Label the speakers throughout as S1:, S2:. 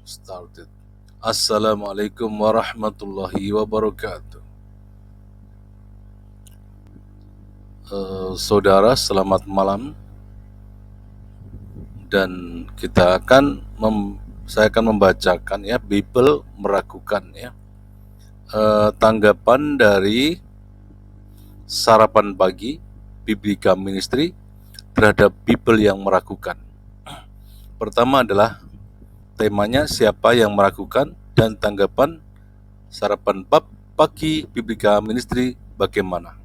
S1: Started. Assalamualaikum warahmatullahi wabarakatuh. Saudara, selamat malam. Dan saya akan membacakan ya, Bible meragukan ya. Tanggapan dari sarapan pagi Biblika Ministry terhadap Bible yang meragukan. Pertama adalah temanya siapa yang meragukan, dan tanggapan sarapan pagi Biblika Ministry bagaimana.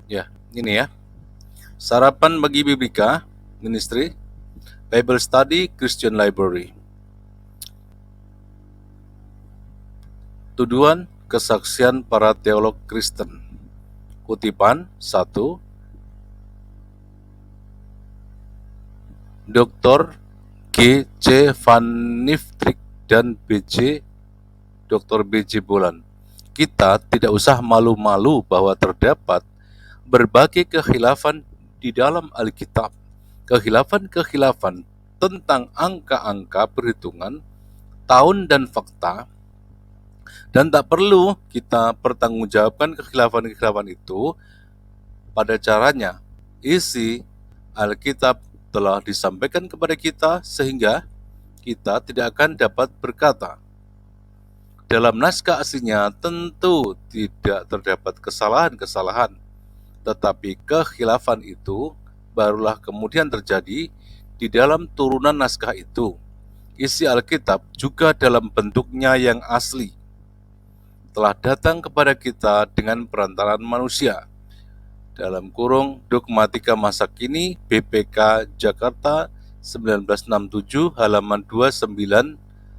S1: Ya, ini ya. Sarapan bagi Biblika Ministry, Bible Study Christian Library. Tuduhan kesaksian para teolog Kristen. Kutipan 1. Dr. G. C. Van Niftrik dan Dr. B.J. Bolan. Kita tidak usah malu-malu bahwa terdapat berbagai kekhilafan di dalam Alkitab. Kekhilafan-kekhilafan tentang angka-angka perhitungan, tahun dan fakta, dan tak perlu kita pertanggungjawabkan kekhilafan-kekhilafan itu pada caranya. Isi Alkitab telah disampaikan kepada kita sehingga kita tidak akan dapat berkata, dalam naskah aslinya tentu tidak terdapat kesalahan-kesalahan, tetapi kekhilafan itu barulah kemudian terjadi di dalam turunan naskah itu. Isi Alkitab juga dalam bentuknya yang asli telah datang kepada kita dengan perantaraan manusia. Dalam kurung Dogmatika Masa Kini BPK Jakarta 1967 halaman 298.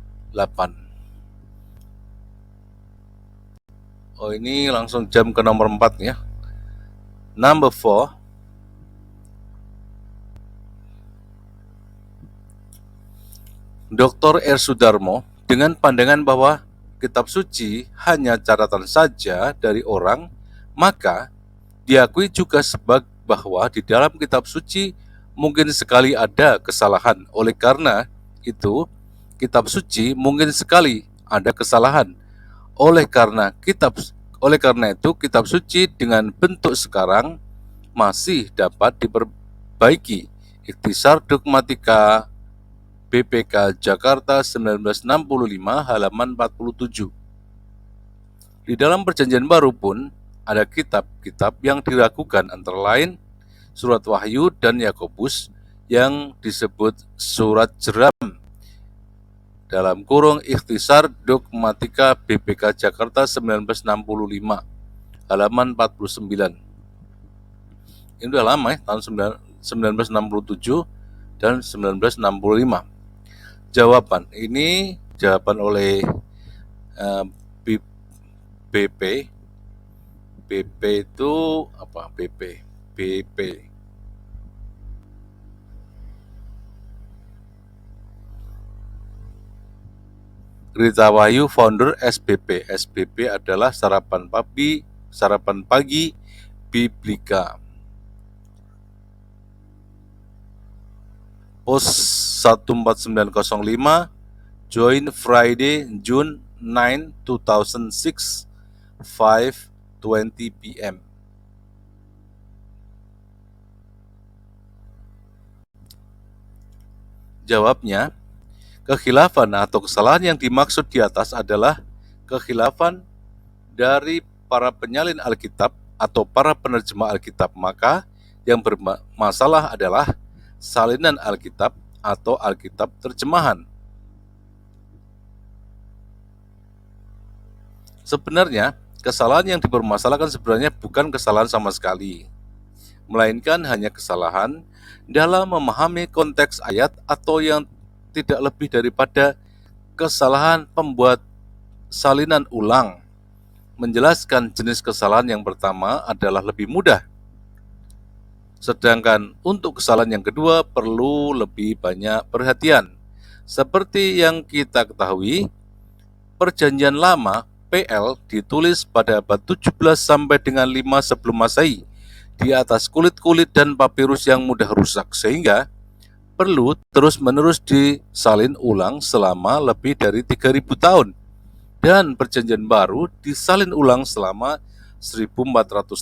S1: Oh, ini langsung jam ke nomor 4 ya. Number 4. Dr. R. Sudarmo dengan pandangan bahwa kitab suci hanya catatan saja dari orang, maka diakui juga bahwa di dalam kitab suci mungkin sekali ada kesalahan. Oleh karena itu, kitab suci mungkin sekali ada kesalahan. Oleh karena itu, kitab suci dengan bentuk sekarang masih dapat diperbaiki. Ikhtisar Dogmatika BPK Jakarta 1965 halaman 47. Di dalam Perjanjian Baru pun ada kitab-kitab yang diragukan, antara lain Surat Wahyu dan Yakobus yang disebut surat jeram. Dalam kurung Ikhtisar Dogmatika BPK Jakarta 1965 halaman 49. Ini udah lama ya, tahun 1967 dan 1965. Jawaban ini jawaban oleh BP itu apa? BP Rita Wahyu, founder SBP. SBP adalah sarapan pagi Biblika. Post 14905, join Friday, June 9, 2006, 5:20 p.m. Jawabnya, kekhilafan atau kesalahan yang dimaksud di atas adalah kekhilafan dari para penyalin Alkitab atau para penerjemah Alkitab. Maka yang bermasalah adalah salinan Alkitab atau Alkitab terjemahan. Sebenarnya, kesalahan yang dipermasalahkan sebenarnya bukan kesalahan sama sekali, melainkan hanya kesalahan dalam memahami konteks ayat atau yang tidak lebih daripada kesalahan pembuat salinan ulang. Menjelaskan jenis kesalahan yang pertama adalah lebih mudah, sedangkan untuk kesalahan yang kedua perlu lebih banyak perhatian. Seperti yang kita ketahui, Perjanjian Lama PL ditulis pada abad 17 sampai dengan 5 sebelum Masehi di atas kulit-kulit dan papirus yang mudah rusak, sehingga perlu terus-menerus disalin ulang selama lebih dari 3.000 tahun. Dan Perjanjian Baru disalin ulang selama 1.400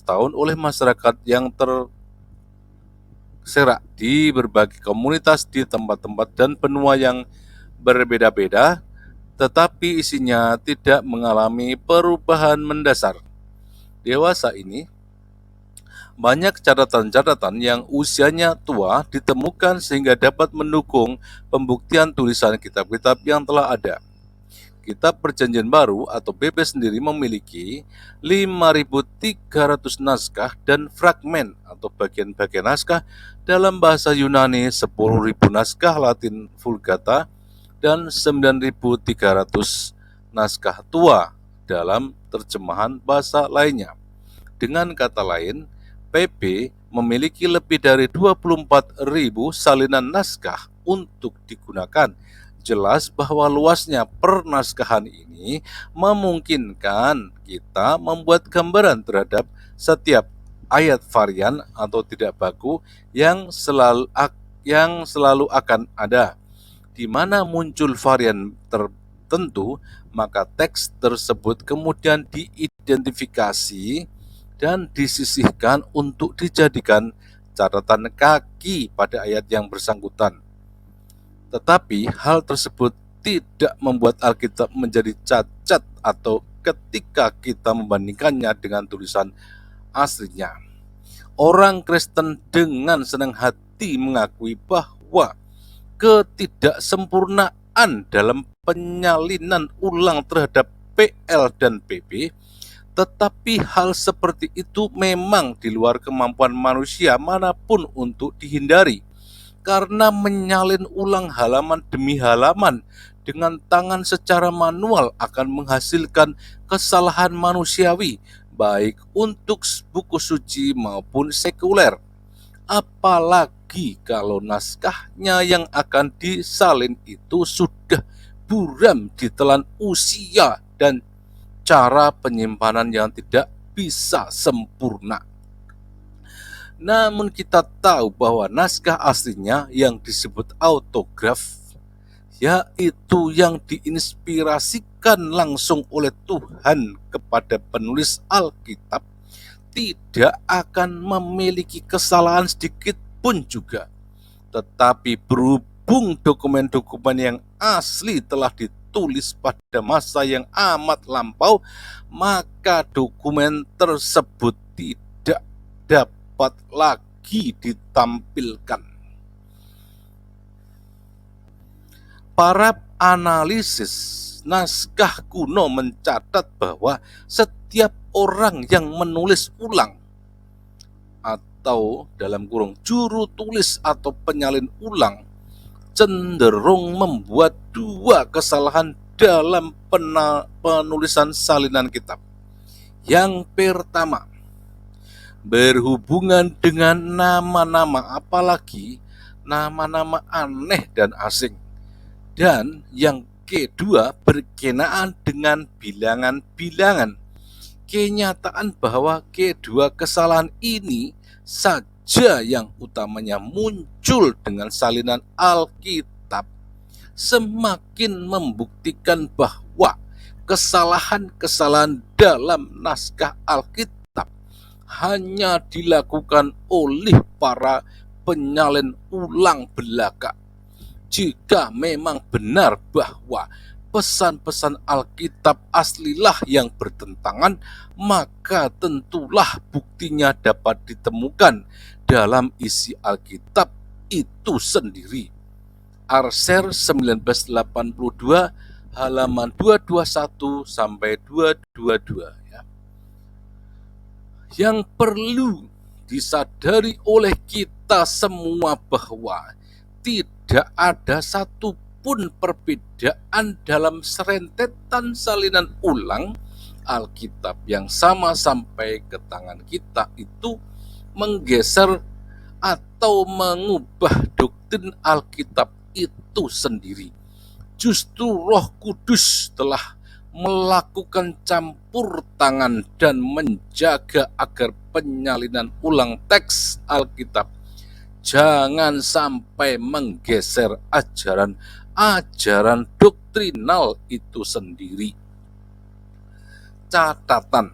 S1: tahun oleh masyarakat yang terserak di berbagai komunitas di tempat-tempat dan benua yang berbeda-beda, tetapi isinya tidak mengalami perubahan mendasar. Dewasa ini, banyak catatan-catatan yang usianya tua ditemukan sehingga dapat mendukung pembuktian tulisan kitab-kitab yang telah ada. Kitab Perjanjian Baru atau BB sendiri memiliki 5.300 naskah dan fragmen atau bagian-bagian naskah dalam bahasa Yunani, 10.000 naskah Latin Vulgata, dan 9.300 naskah tua dalam terjemahan bahasa lainnya. Dengan kata lain, PB memiliki lebih dari 24.000 salinan naskah untuk digunakan. Jelas bahwa luasnya pernaskahan ini memungkinkan kita membuat gambaran terhadap setiap ayat varian atau tidak baku yang selalu akan ada. Di mana muncul varian tertentu, maka teks tersebut kemudian diidentifikasi dan disisihkan untuk dijadikan catatan kaki pada ayat yang bersangkutan. Tetapi hal tersebut tidak membuat Alkitab menjadi cacat atau ketika kita membandingkannya dengan tulisan aslinya. Orang Kristen dengan senang hati mengakui bahwa ketidaksempurnaan dalam penyalinan ulang terhadap PL dan PB, tetapi hal seperti itu memang di luar kemampuan manusia manapun untuk dihindari, karena menyalin ulang halaman demi halaman dengan tangan secara manual akan menghasilkan kesalahan manusiawi, baik untuk buku suci maupun sekuler. Apalagi kalau naskahnya yang akan disalin itu sudah buram ditelan usia dan cara penyimpanan yang tidak bisa sempurna. Namun kita tahu bahwa naskah aslinya yang disebut autograf, yaitu yang diinspirasikan langsung oleh Tuhan kepada penulis Alkitab, tidak akan memiliki kesalahan sedikit pun juga. Tetapi berhubung dokumen-dokumen yang asli telah ditulis pada masa yang amat lampau, maka dokumen tersebut tidak dapat lagi ditampilkan. Para analisis naskah kuno mencatat bahwa setiap orang yang menulis ulang atau dalam kurung juru tulis atau penyalin ulang cenderung membuat dua kesalahan dalam penulisan salinan kitab. Yang pertama, berhubungan dengan nama-nama, apalagi nama-nama aneh dan asing. Dan yang kedua, berkenaan dengan bilangan-bilangan. Kenyataan bahwa kedua kesalahan ini saja yang utamanya muncul dengan salinan Alkitab semakin membuktikan bahwa kesalahan-kesalahan dalam naskah Alkitab hanya dilakukan oleh para penyalin ulang belaka. Jika memang benar bahwa pesan-pesan Alkitab aslilah yang bertentangan, maka tentulah buktinya dapat ditemukan dalam isi Alkitab itu sendiri. Arser 1982 halaman 221 sampai 222 ya. Yang perlu disadari oleh kita semua bahwa tidak ada satupun perbedaan dalam serentetan salinan ulang Alkitab yang sama sampai ke tangan kita itu menggeser atau mengubah doktrin Alkitab itu sendiri. Justru Roh Kudus telah melakukan campur tangan dan menjaga agar penyalinan ulang teks Alkitab jangan sampai menggeser ajaran doktrinal itu sendiri. Catatan,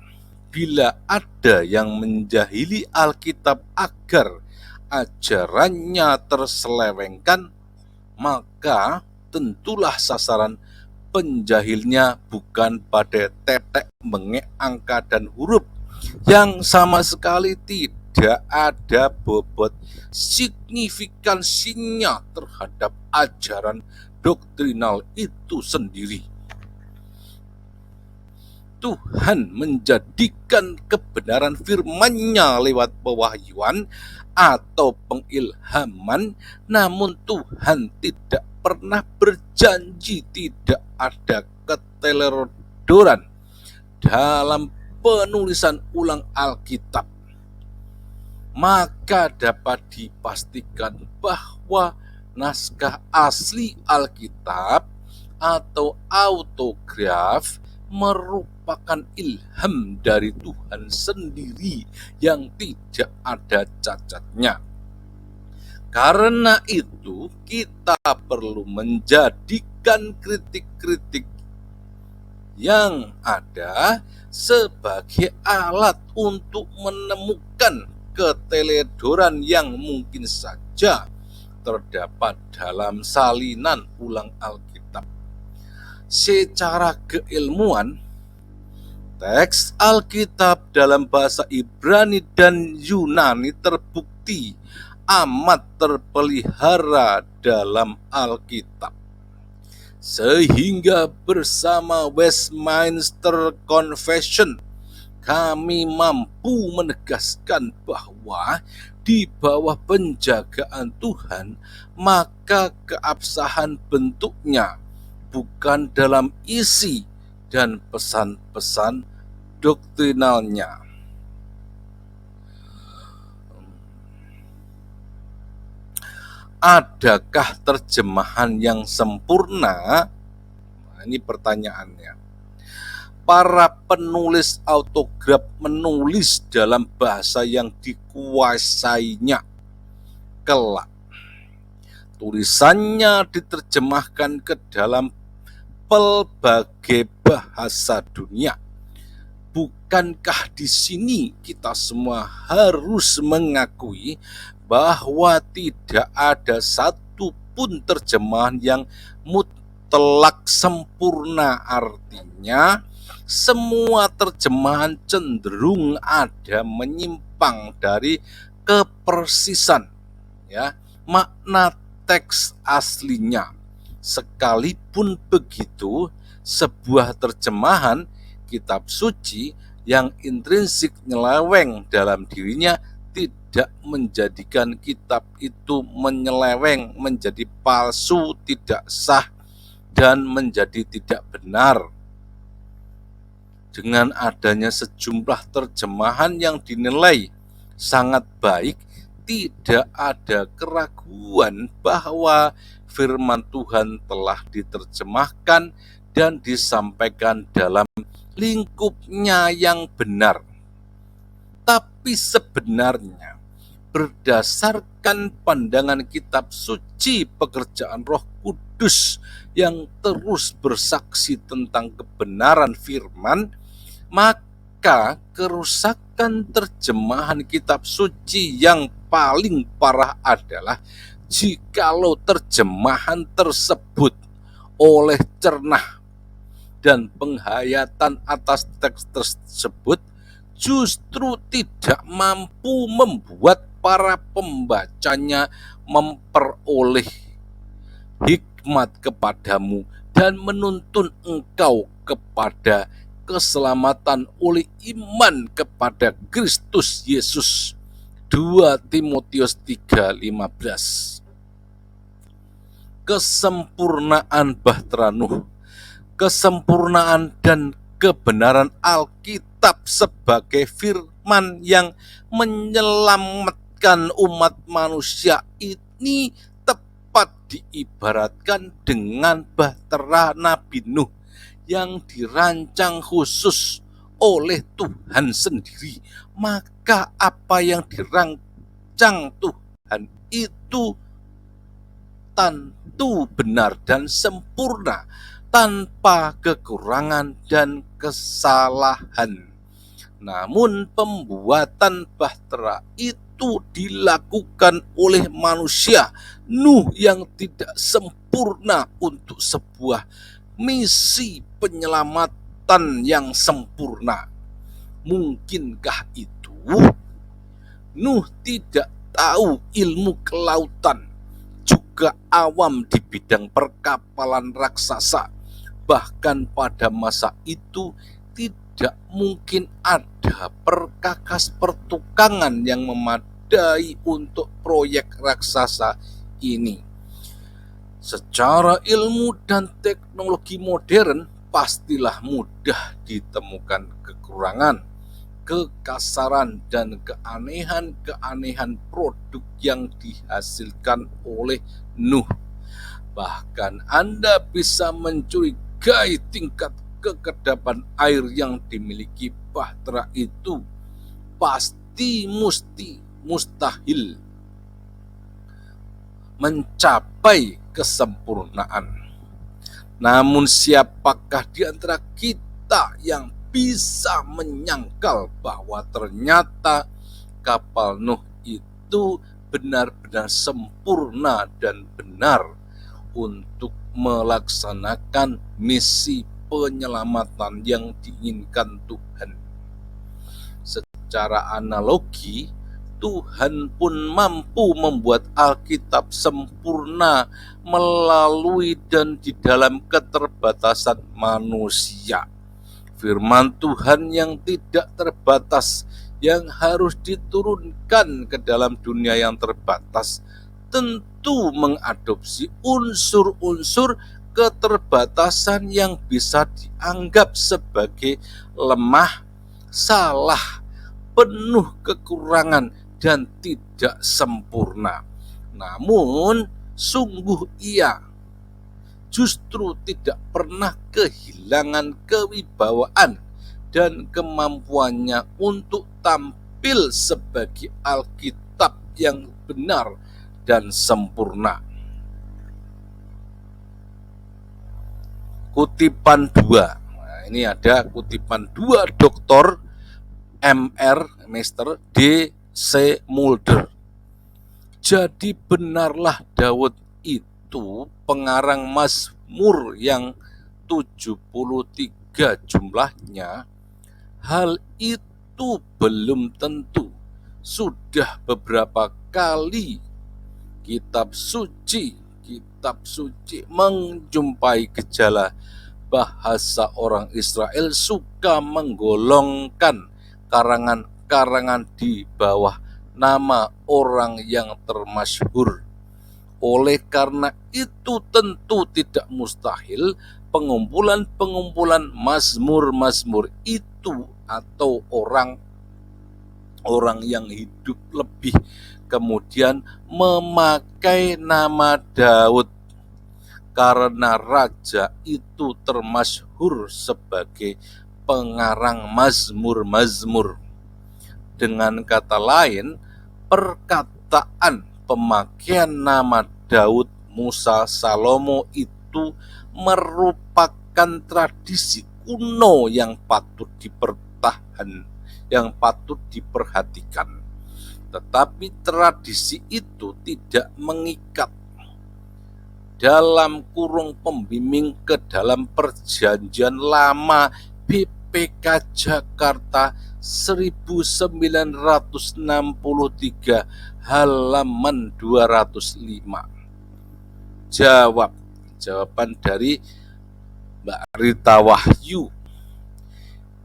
S1: bila ada yang menjahili Alkitab agar ajarannya terselewengkan, maka tentulah sasaran penjahilnya bukan pada tetek, bengek, angka, dan huruf yang sama sekali tidak ada bobot signifikansinya terhadap ajaran doktrinal itu sendiri. Tuhan menjadikan kebenaran firman-Nya lewat pewahyuan atau pengilhaman, namun Tuhan tidak pernah berjanji tidak ada keteledoran dalam penulisan ulang Alkitab. Maka dapat dipastikan bahwa naskah asli Alkitab atau autograf merupakan ilham dari Tuhan sendiri yang tidak ada cacatnya. Karena itu, kita perlu menjadikan kritik-kritik yang ada sebagai alat untuk menemukan keteledoran yang mungkin saja terdapat dalam salinan ulang Alkitab. Secara keilmuan, teks Alkitab dalam bahasa Ibrani dan Yunani terbukti amat terpelihara dalam Alkitab, sehingga bersama Westminster Confession kami mampu menegaskan bahwa di bawah penjagaan Tuhan, maka keabsahan bentuknya bukan dalam isi dan pesan-pesan doktrinalnya. Adakah terjemahan yang sempurna? Nah, ini pertanyaannya. Para penulis autograf menulis dalam bahasa yang dikuasainya. Kelak tulisannya diterjemahkan ke dalam pelbagai bahasa dunia. Bukankah di sini kita semua harus mengakui bahwa tidak ada satu pun terjemahan yang mutlak sempurna? Artinya semua terjemahan cenderung ada menyimpang dari kepersisan makna teks aslinya. Sekalipun begitu, sebuah terjemahan kitab suci yang intrinsik nyeleweng dalam dirinya tidak menjadikan kitab itu menyeleweng, menjadi palsu, tidak sah, dan menjadi tidak benar. Dengan adanya sejumlah terjemahan yang dinilai sangat baik, tidak ada keraguan bahwa firman Tuhan telah diterjemahkan dan disampaikan dalam lingkupnya yang benar. Tapi sebenarnya berdasarkan pandangan kitab suci pekerjaan Roh Kudus yang terus bersaksi tentang kebenaran firman, maka kerusakan terjemahan kitab suci yang paling parah adalah jikalau terjemahan tersebut oleh cernah dan penghayatan atas teks tersebut justru tidak mampu membuat para pembacanya memperoleh hikmat kepadamu dan menuntun engkau kepada keselamatan oleh iman kepada Kristus Yesus. 2 Timotius 3:15. Kesempurnaan Bahtera Nuh, kesempurnaan dan kebenaran Alkitab sebagai firman yang menyelamatkan umat manusia ini tepat diibaratkan dengan bahtera Nabi Nuh yang dirancang khusus oleh Tuhan sendiri, maka apa yang dirancang Tuhan itu tentu benar dan sempurna, tanpa kekurangan dan kesalahan. Namun pembuatan bahtera itu dilakukan oleh manusia Nuh yang tidak sempurna untuk sebuah misi penyelamatan yang sempurna. Mungkinkah itu? Nuh tidak tahu ilmu kelautan, juga awam di bidang perkapalan raksasa. Bahkan pada masa itu tidak mungkin ada perkakas pertukangan yang memadai untuk proyek raksasa ini. Secara ilmu dan teknologi modern, pastilah mudah ditemukan kekurangan, kekasaran, dan keanehan-keanehan produk yang dihasilkan oleh Nuh. Bahkan Anda bisa mencurigai tingkat kekedapan air yang dimiliki bahtera itu pasti mustahil mencapai kesempurnaan. Namun siapakah di antara kita yang bisa menyangkal bahwa ternyata kapal Nuh itu benar-benar sempurna dan benar untuk melaksanakan misi penyelamatan yang diinginkan Tuhan. Secara analogi, Tuhan pun mampu membuat Alkitab sempurna melalui dan di dalam keterbatasan manusia. Firman Tuhan yang tidak terbatas, yang harus diturunkan ke dalam dunia yang terbatas, tentu mengadopsi unsur-unsur keterbatasan yang bisa dianggap sebagai lemah, salah, penuh kekurangan, dan tidak sempurna. Namun sungguh ia justru tidak pernah kehilangan kewibawaan dan kemampuannya untuk tampil sebagai Alkitab yang benar dan sempurna. Kutipan 2. Nah, ini ada kutipan 2 Dr. Mr. D.C. Mulder. Jadi benarlah Daud itu pengarang Mazmur yang 73 jumlahnya. Hal itu belum tentu. Sudah beberapa kali kitab suci menjumpai gejala bahasa orang Israel suka menggolongkan karangan-karangan di bawah nama orang yang termasyhur. Oleh karena itu tentu tidak mustahil pengumpulan-pengumpulan mazmur-mazmur itu atau orang yang hidup lebih kemudian memakai nama Daud, karena raja itu termasyhur sebagai pengarang mazmur-mazmur. Dengan kata lain, perkataan pemakaian nama Daud, Musa, Salomo itu merupakan tradisi kuno yang patut diperhatikan. Tetapi tradisi itu tidak mengikat dalam kurung pembimbing ke dalam Perjanjian Lama BPK Jakarta 1963 halaman 205. Jawaban dari Mbak Rita Wahyu.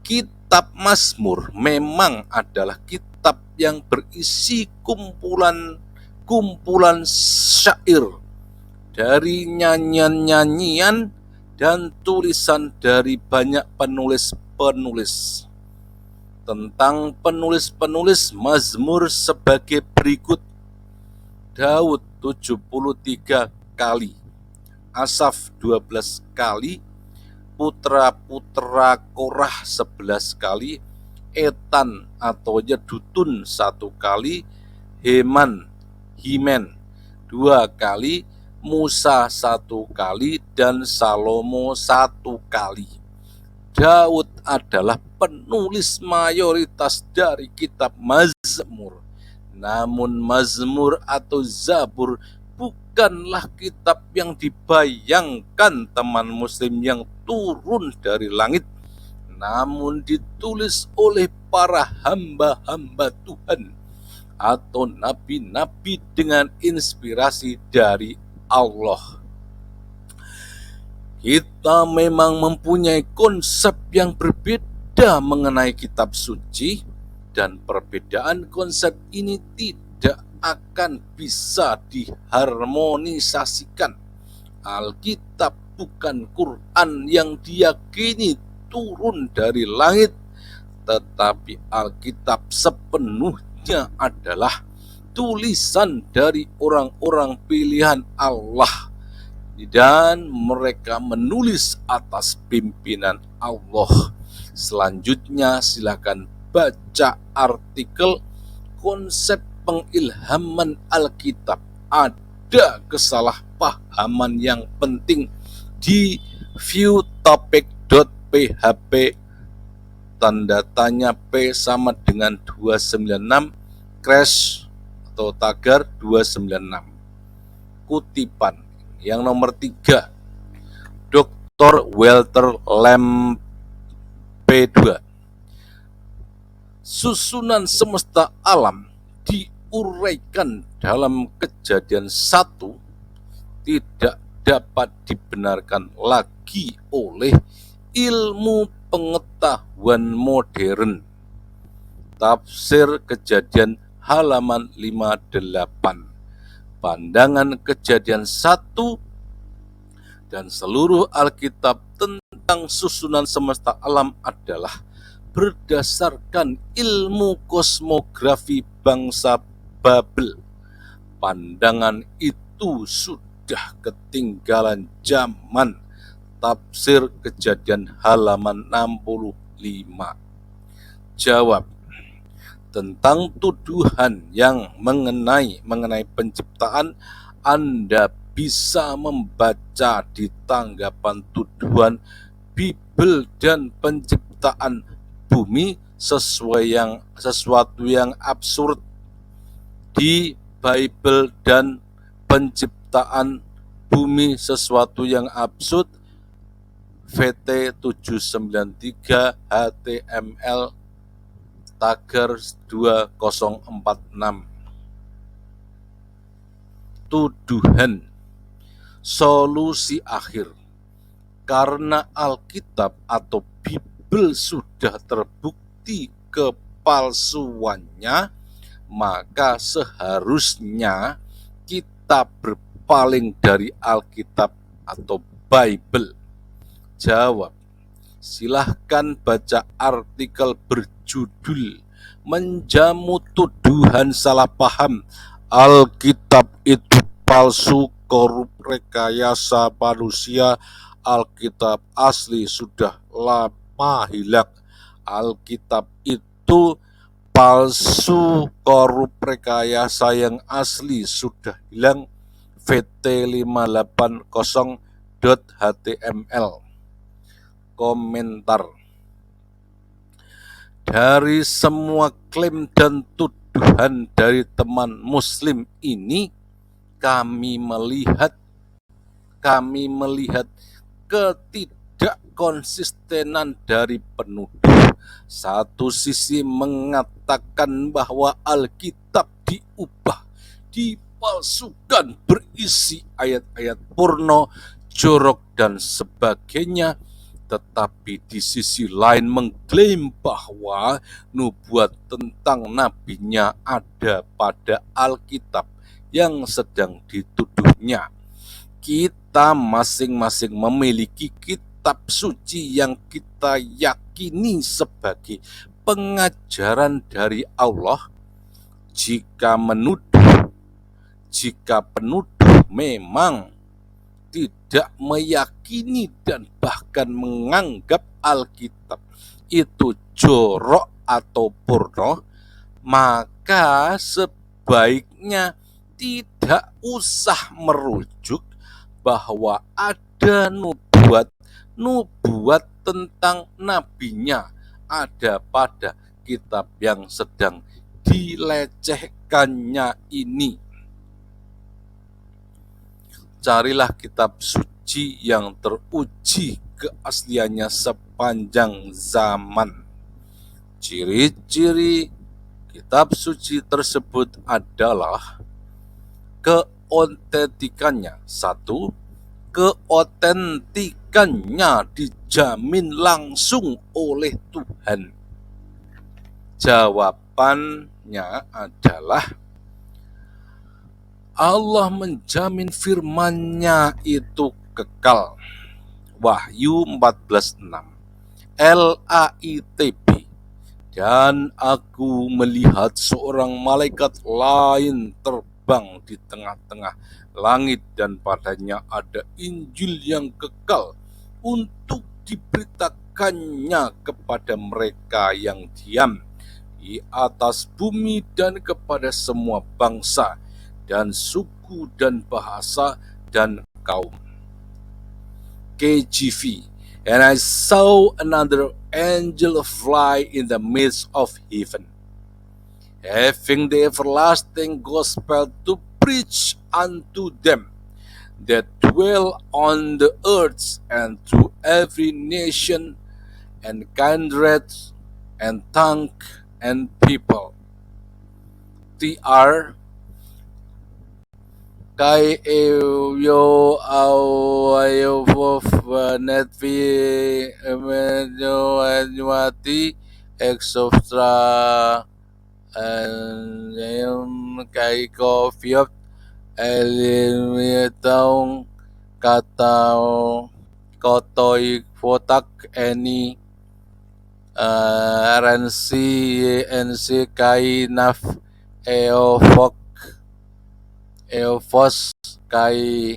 S1: Kitab Mazmur memang adalah kitab yang berisi kumpulan syair dari nyanyian-nyanyian dan tulisan dari banyak penulis-penulis. Tentang penulis-penulis Mazmur sebagai berikut. Daud 73 kali, Asaf 12 kali, putra-putra Korah 11 kali, Etan atau Yedutun 1 kali, Himen 2 kali, Musa 1 kali, dan Salomo 1 kali. Daud adalah penulis mayoritas dari kitab Mazmur. Namun Mazmur atau Zabur bukanlah kitab yang dibayangkan teman muslim yang turun dari langit, namun ditulis oleh para hamba-hamba Tuhan atau nabi-nabi dengan inspirasi dari Allah. Kita memang mempunyai konsep yang berbeda mengenai kitab suci, dan perbedaan konsep ini tidak akan bisa diharmonisasikan. Alkitab bukan Quran yang diyakini turun dari langit, tetapi Alkitab sepenuhnya adalah tulisan dari orang-orang pilihan Allah, dan mereka menulis atas pimpinan Allah. Selanjutnya silakan baca artikel konsep pengilhaman Alkitab. Ada kesalahpahaman yang penting di viewtopic.php tanda tanya P sama dengan 296 crash atau tagar 296. Kutipan yang nomor 3, Dr. Walter Lamb P2. Susunan semesta alam diuraikan dalam Kejadian 1 tidak dapat dibenarkan lagi oleh ilmu pengetahuan modern. Tafsir Kejadian halaman 58. Pandangan Kejadian 1 dan seluruh Alkitab tentang susunan semesta alam adalah berdasarkan ilmu kosmografi bangsa Babel. Pandangan itu sudah ketinggalan zaman. Tafsir Kejadian halaman 65. Jawab tentang tuduhan yang mengenai penciptaan. Anda bisa membaca di tanggapan tuduhan Bible dan penciptaan bumi sesuatu yang absurd di Bible dan penciptaan bumi sesuatu yang absurd VT 793 HTML tagar 2046. Tuduhan solusi akhir. Karena Alkitab atau Bible sudah terbukti kepalsuannya, maka seharusnya kita berpaling dari Alkitab atau Bible. Jawab, silahkan baca artikel berjudul Menjamu Tuduhan Salah Paham, Alkitab itu palsu, korup, rekayasa manusia, Alkitab asli sudah lama hilang. Alkitab itu palsu, korup, rekayasa, yang asli sudah hilang. VT 580.html. Komentar. Dari semua klaim dan tuduhan dari teman muslim ini, kami melihat ketidakkonsistenan dari penuduh. Satu sisi mengatakan bahwa Alkitab diubah, dipalsukan, berisi ayat-ayat porno, jorok, dan sebagainya, tetapi di sisi lain mengklaim bahwa nubuat tentang nabinya ada pada Alkitab yang sedang dituduhnya. Kita masing-masing memiliki kitab suci yang kita yakini sebagai pengajaran dari Allah. Jika penuduh memang tidak meyakini dan bahkan menganggap Alkitab itu jorok atau porno, maka sebaiknya tidak usah merujuk bahwa ada nubuat tentang nabinya ada pada kitab yang sedang dilecehkannya ini. Carilah kitab suci yang teruji keasliannya sepanjang zaman. Ciri-ciri kitab suci tersebut adalah keotentikannya. 1. Keotentikannya dijamin langsung oleh Tuhan. Jawabannya adalah Allah menjamin firman-Nya itu kekal. Wahyu 14:6. LAITB. Dan aku melihat seorang malaikat lain terbang di tengah-tengah langit, dan padanya ada Injil yang kekal untuk diberitakannya kepada mereka yang diam di atas bumi dan kepada semua bangsa dan suku dan bahasa dan kaum. KJV. And I saw another angel fly in the midst of heaven, having the everlasting gospel to preach unto them that dwell on the earth, and to every nation and kindred and tongue and people. TR Kai yo awayo netvi emenyo anyuati exoftra kai kofiop elimietong katau kotoi fotak eni RNC kai naf eofok Eofos kai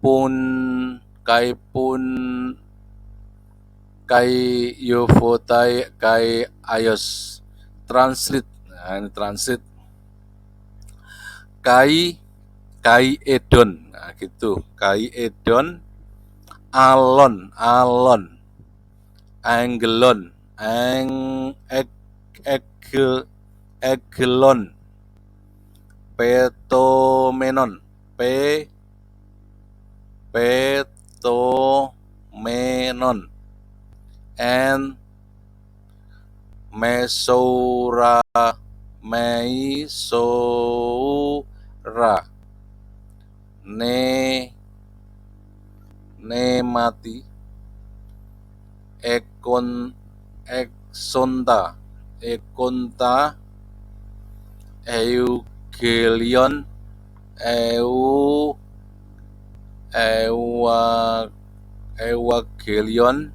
S1: pun yofotai kai ayos. Translate. Nah, ini translate. Kai edon. Nah, gitu. Kai edon, alon, angelon, egelon, petomenon, and mesoura, nemati, ekonta, Eugelion, Evangelion,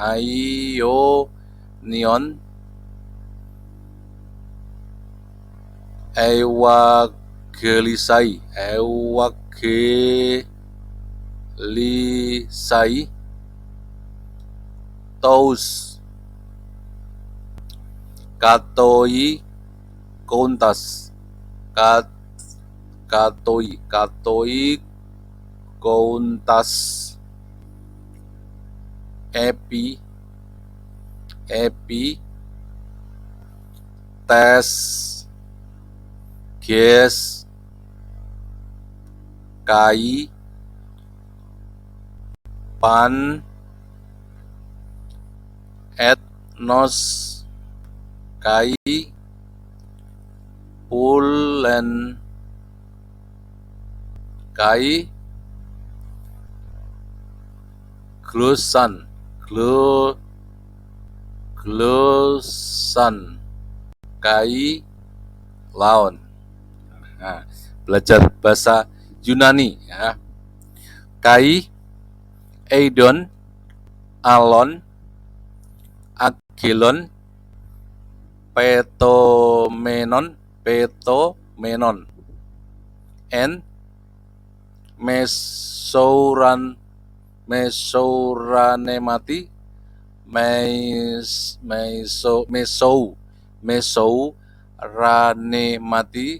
S1: Ionion, Evangelisai, Tous, Katoi, Kontas, Katoi, Kontas, Epi, Tes, Ges, Kai, Pan, Etnos, Kai, Pulen, Kai, Glosan, Kai, Laon. Nah, belajar bahasa Yunani ya. Kai, Eidon, Alon, Agelon, Petomenon, menon. N mesouranematy, mesouranematy,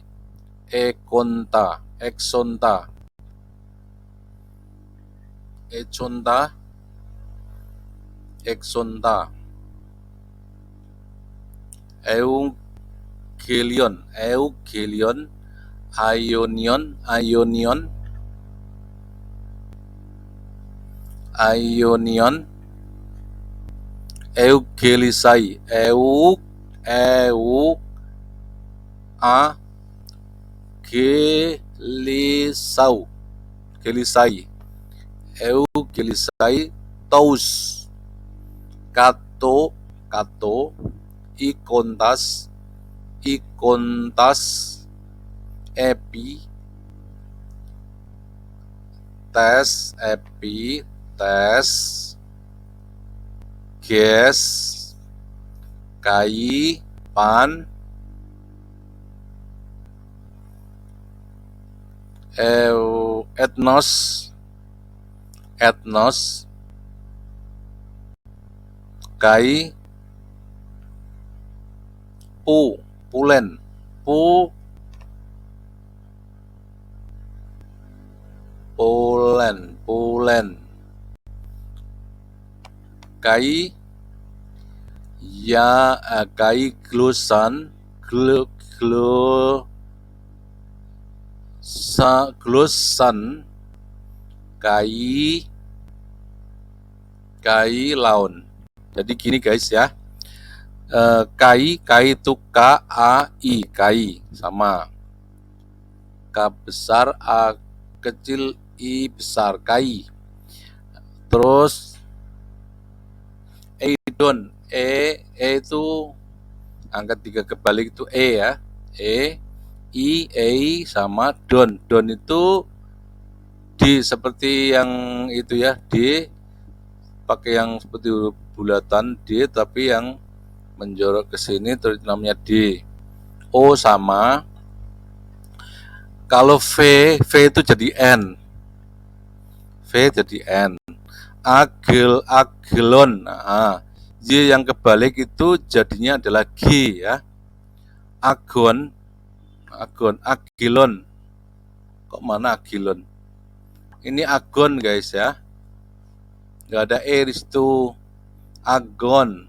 S1: exonta, eugelion, ionion, eugelisai, eugelisai, tous, kato, ikontas, epi, tes, ges, kai, pan, etnos, kai, pulen, kai, kai glosan, kai laun. Jadi gini guys ya, kai itu KAI, kai sama, K besar, A kecil, I besar, kai. Terus eidon, itu angka 3 kebalik itu ya, I sama don itu D seperti yang itu ya, D pakai yang seperti bulatan D tapi yang menjorok ke sini terus namanya D. O sama, kalau V itu jadi N, agelon, Y yang kebalik itu jadinya adalah G ya, agilon, kok mana agilon, ini agon guys ya, nggak ada E di situ, agilon.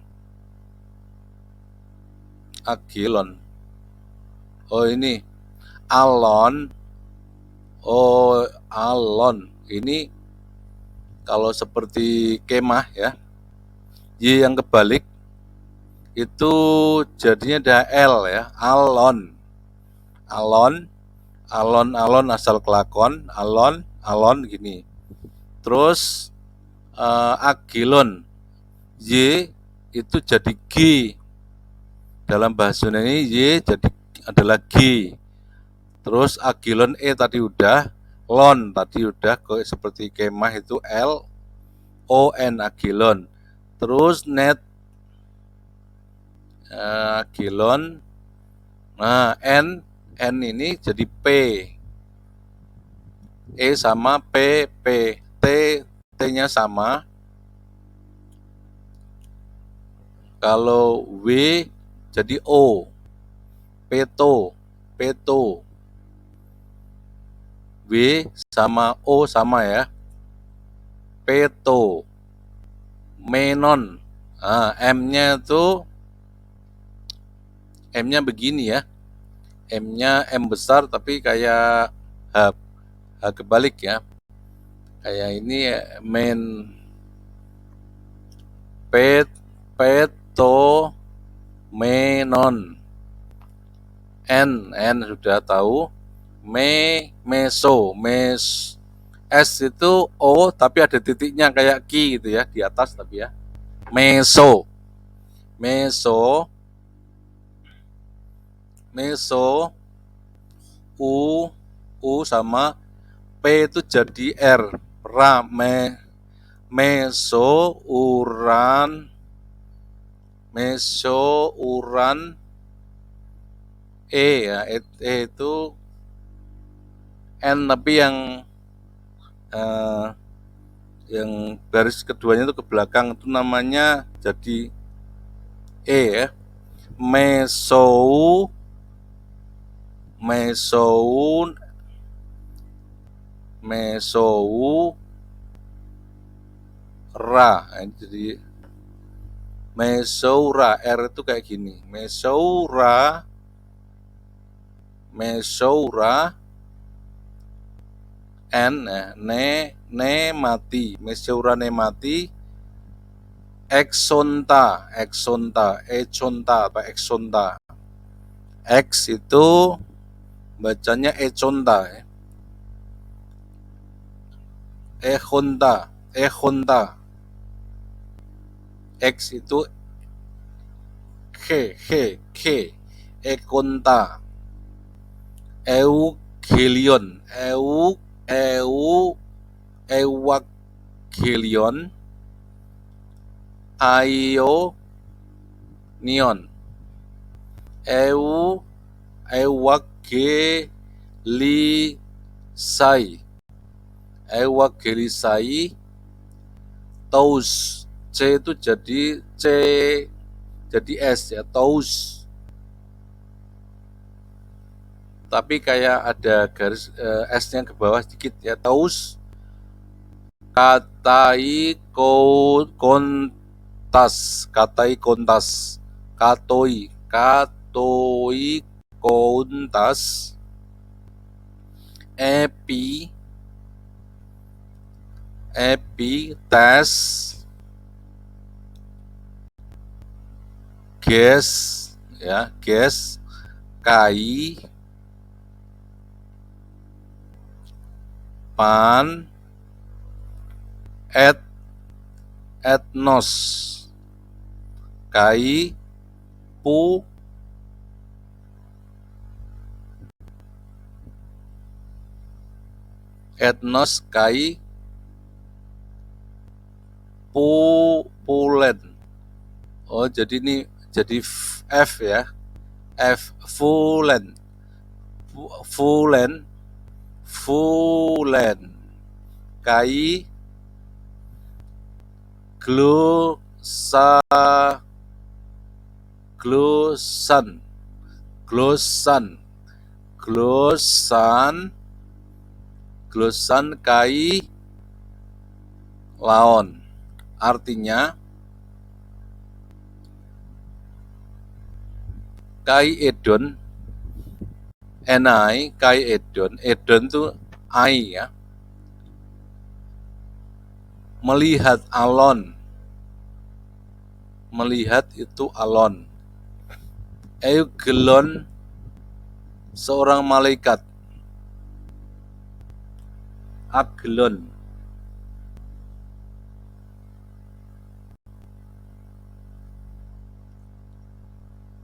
S1: Oh ini alon, ini kalau seperti kemah ya, Y yang kebalik itu jadinya ada L ya, alon asal kelakon, alon gini. Terus agilon, Y itu jadi G, dalam bahasa ini Y jadi adalah G. Terus agilon E tadi udah, lon tadi udah, seperti kemah itu LON, agilon. Terus net, agilon, nah N ini jadi P, E sama P, T-nya sama. Kalau W jadi O, peto, W sama O sama ya, peto, menon. M-nya itu, M-nya begini ya, M-nya M besar tapi kayak H kebalik ya, kayak ini ya, peto, menon. N sudah tahu, S itu O tapi ada titiknya kayak Q gitu ya, di atas tapi ya, meso, U sama P itu jadi R, mesouran, ya, itu N tapi eh, yang baris keduanya itu ke belakang itu namanya jadi ya. Mesou, mesou, mesou, ra. Jadi mesoura, R itu kayak gini. Mesoura, mesoura, N, ne mati. Mesoura ne mati. Exonta, exonta, econta apa exonta. X itu bacanya econta, ejonta, ejonta. X itu G, econta. Eugelion, Ewagelion, Aionion, Ewagelisai, Ewagelisai, Tous, C itu jadi S ya, Tous. Tapi kayak ada garis S-nya ke bawah sedikit ya, Tous. Katai kontas, katai kontas, katoi kontas, tes, ges ya, ges, kai, pan, etnos, kai, pu, etnos, kai, pulen. Oh, jadi ini jadi F ya. Fulen, Fulen, kai, glosan, kai, laon. Artinya kai edon, enai, kai edon itu ai ya. Melihat alon, melihat itu alon. Eugelon, seorang malaikat. Agelon,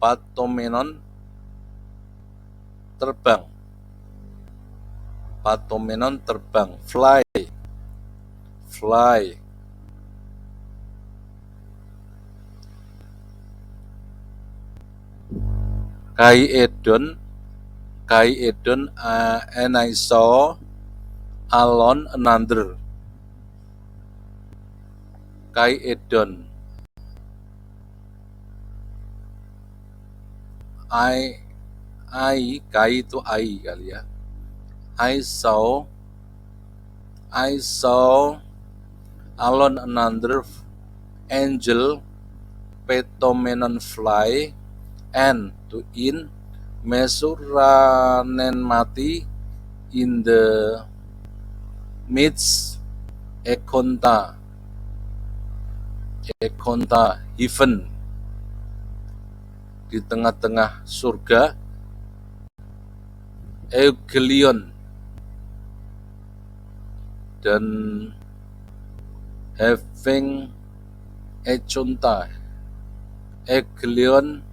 S1: patomenon, terbang. Patomenon terbang, fly. Kai edon, and I saw alone another. Kai edon, kai itu I kali ya. I saw alone another angel, petomenon fly, and to in mesuranen mati in the midst ekonta heaven, di tengah-tengah surga. Eugelion, dan having econta. Eugelion,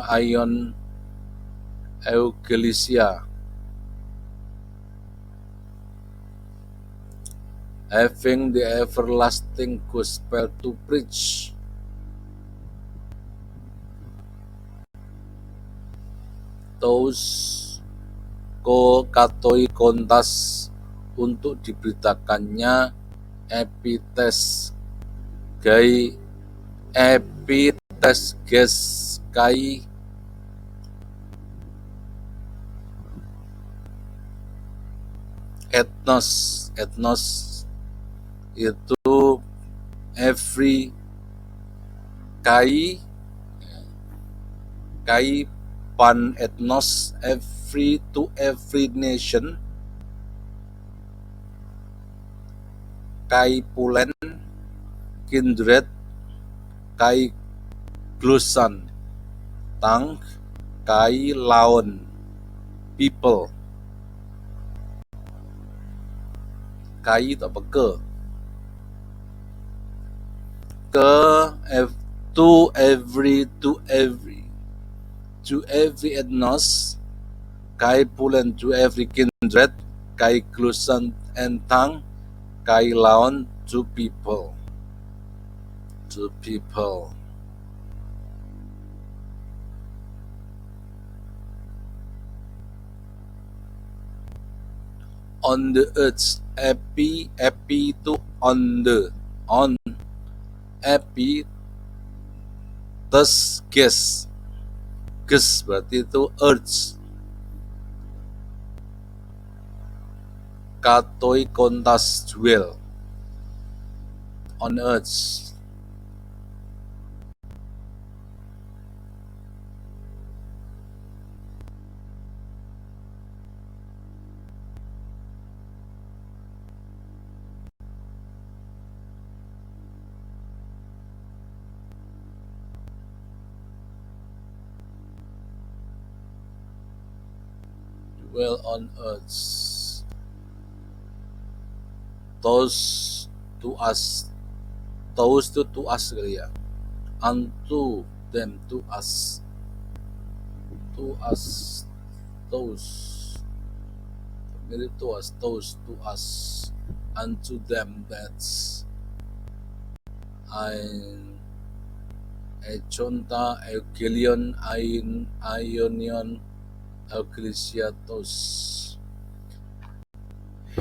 S1: Aion, Eugelisia. having the everlasting gospel to preach. Tous katoi kontas, untuk diberitakannya epites gai, epites ges kai, etnos itu every kai pan etnos, every to every nation, kai pulen kindred, kai glusan tang, kai laon people. Kai itu apa? To every ethnos, kai pulen to every kindred, kai glusan and tang, kai laon to people. On the earth, epi itu on, epi tes ges berarti itu earth, katoi kontas dwell on earth. Dwell on earth. Those to us kali ya. Unto them, to us, those, mirip to us, those to us, unto them, that's ein echonta eugelion aionion euglisiatos.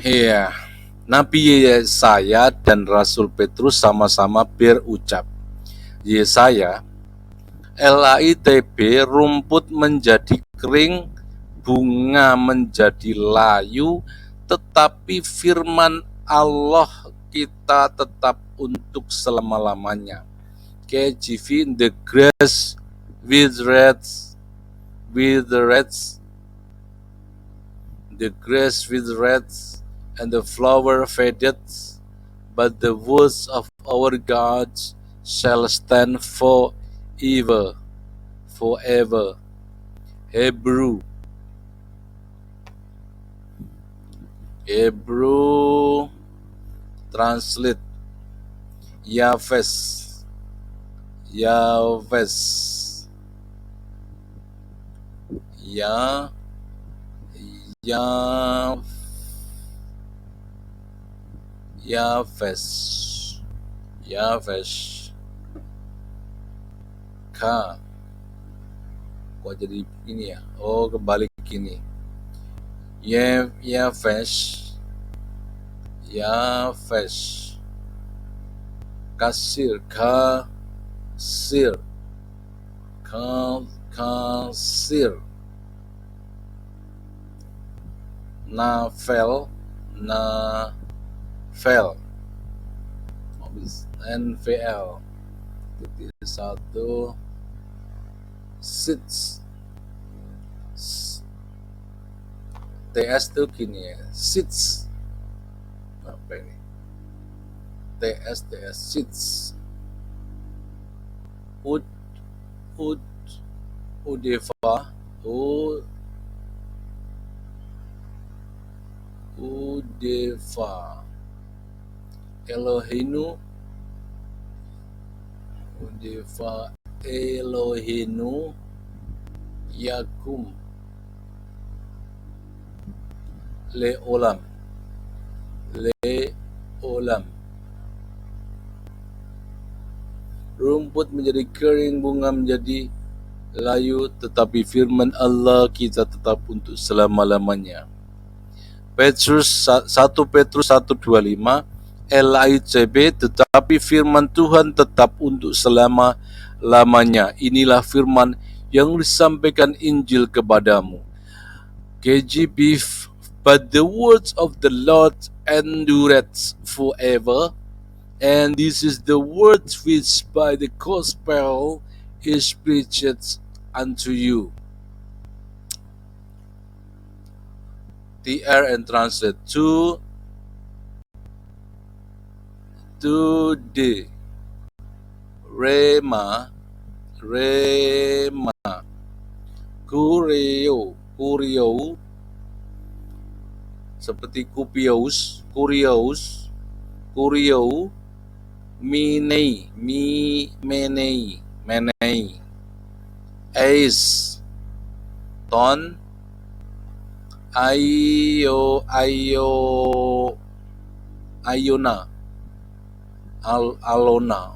S1: Iya, Nabi Yesaya dan Rasul Petrus sama-sama berucap, Yesaya, LAITB, rumput menjadi kering, bunga menjadi layu, tetapi firman Allah kita tetap untuk selama-lamanya. KJV, the grass withers, the grass withers and the flower fadeth, but the words of our God shall stand forever. Hebrew translate Yahves Ka. Kok jadi ini ya? Oh, kebalik gini. Yahves kasir, navel NVL titik satu sits TS tuh gini ya, sits apa ini, TS sits Udeva Elohinu Yakum Leolam olam. Rumput menjadi kering, bunga menjadi layu, tetapi firman Allah kita tetap untuk selama-lamanya. Petrus 1 Petrus 1:25 LICB, tetapi firman Tuhan tetap untuk selama-lamanya. Inilah firman yang disampaikan Injil kepadamu. KJB, but the words of the Lord endureth forever, and this is the word which by the gospel is preached unto you. TR and translate to the Rema Kurio seperti Kurio Menei Eis Ton Ayona Alona